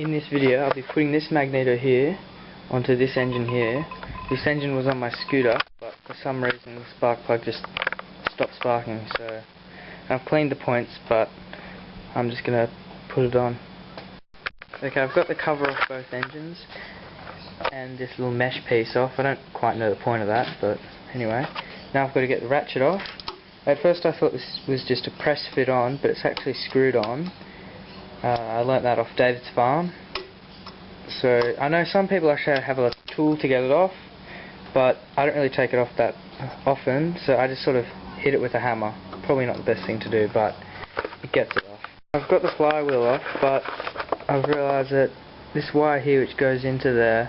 in this video I'll be putting this magneto here onto this engine here. This engine was on my scooter, but for some reason the spark plug just stopped sparking, so I've cleaned the points, but I'm just going to put it on. Okay, I've got the cover off both engines and this little mesh piece off. I don't quite know the point of that, but anyway. Now I've got to get the ratchet off. At first I thought this was just a press fit on, but it's actually screwed on. I learnt that off David's farm. So I know some people actually have a tool to get it off, but I don't really take it off that often, so I just sort of hit it with a hammer. Probably not the best thing to do, but it gets it off. I've got the flywheel off, but I've realised that this wire here which goes into there,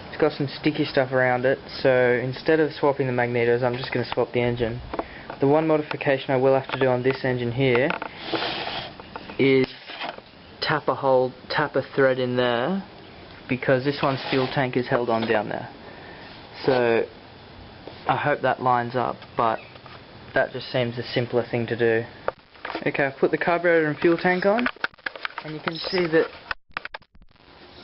it's got some sticky stuff around it, so instead of swapping the magnetos, I'm just going to swap the engine. The one modification I will have to do on this engine here is tap a thread in there, because this one's fuel tank is held on down there. So I hope that lines up, but that just seems a simpler thing to do. Okay, I've put the carburetor and fuel tank on, and you can see that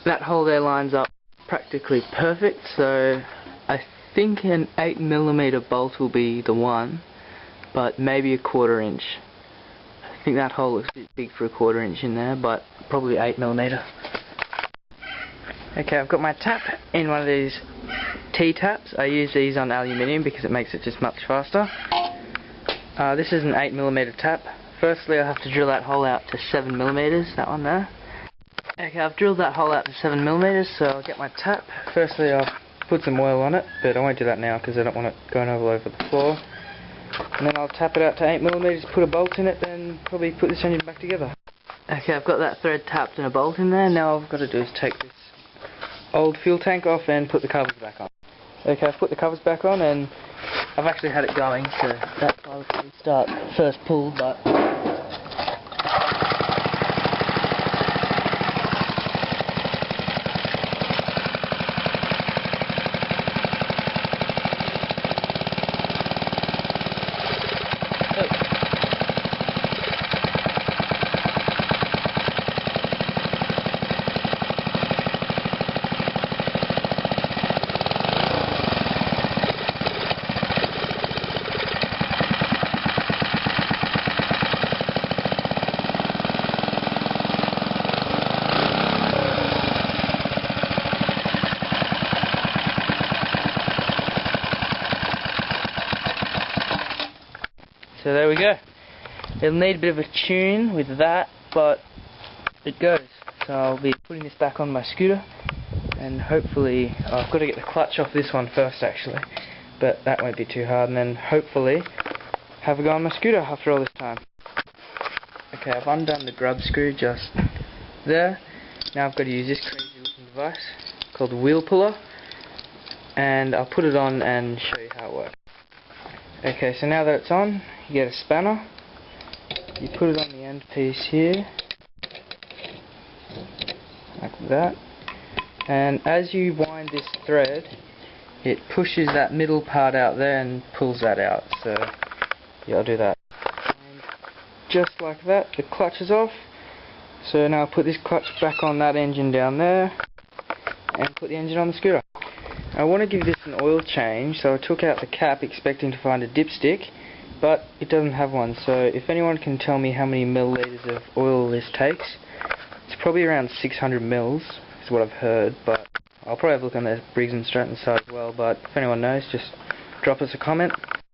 that hole there lines up practically perfect, so I think an 8mm bolt will be the one, but maybe a 1/4 inch. I think that hole looks a bit big for a 1/4 inch in there, but probably 8mm. Okay, I've got my tap in one of these T-taps. I use these on aluminium because it makes it just much faster. This is an 8mm tap. Firstly, I'll have to drill that hole out to 7mm, that one there. Okay, I've drilled that hole out to 7mm, so I'll get my tap. Firstly, I'll put some oil on it, but I won't do that now because I don't want it going all over the floor. And then I'll tap it out to 8mm, put a bolt in it, then probably put this engine back together. Okay, I've got that thread tapped and a bolt in there. Now all I've got to do is take this old fuel tank off and put the covers back on. Okay, I've put the covers back on and I've actually had it going, so that's why I'll probably start first pull, but so there we go. It'll need a bit of a tune with that, but it goes. So I'll be putting this back on my scooter, and hopefully, I've got to get the clutch off this one first actually, but that won't be too hard, and then hopefully have a go on my scooter after all this time. Okay, I've undone the grub screw just there. Now I've got to use this crazy looking device called a wheel puller, and I'll put it on and show you how it works. Okay, so now that it's on, you get a spanner, you put it on the end piece here, like that, and as you wind this thread, it pushes that middle part out there and pulls that out, so yeah, I'll do that. And just like that, the clutch is off, so now I'll put this clutch back on that engine down there, and put the engine on the scooter. I want to give this an oil change, so I took out the cap expecting to find a dipstick, but it doesn't have one, so if anyone can tell me how many milliliters of oil this takes, it's probably around 600 mils, is what I've heard, but I'll probably have a look on the Briggs & Stratton site as well, but if anyone knows, just drop us a comment.